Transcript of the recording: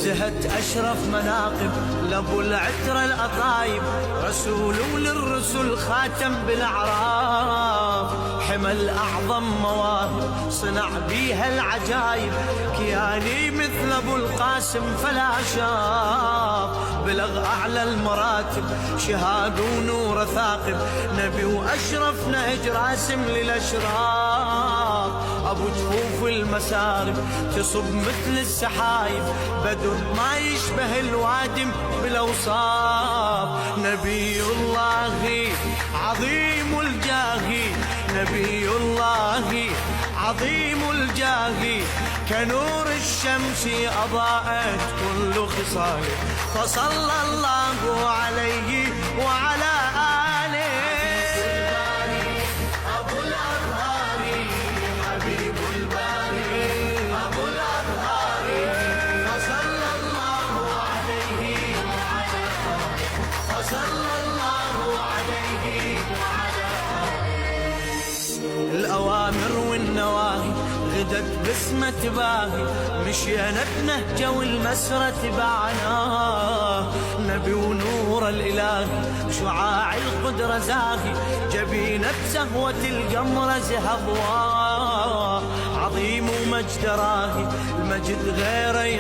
زهت أشرف مناقب لأبو العترة الأطايب، رسول للرسل خاتم بالأعراف، حمل أعظم مواهب صنع بيها العجايب، كياني مثل أبو القاسم فلا شاف، بلغ أعلى المراتب شهاد ونور ثاقب، نبي وأشرف نهج راسم للأشراف، أبو جفوف المسارب تصب مثل السحايب، بدر ما يشبه الوادم بالأوصاف، نبي الله عظيم الجاه، نبي الله عظيم الجاه، كنور الشمس أضاءت كل خصاله، فصلى الله عليه وعلى آله. أبو الأطهار حبيب الباري، أبو الأطهار فصلى الله عليه وعلى آله، فصلى الله عليه وعلى آله. الأوامر والنواهي غدت بسمة باهي، مشينا بنهجه والمسرة تبعناه، نبي ونور الإله شعاع القدرة زاهي، جبينا بسهوة القمر زهضواه، عظيم ومجد راهي المجد غيره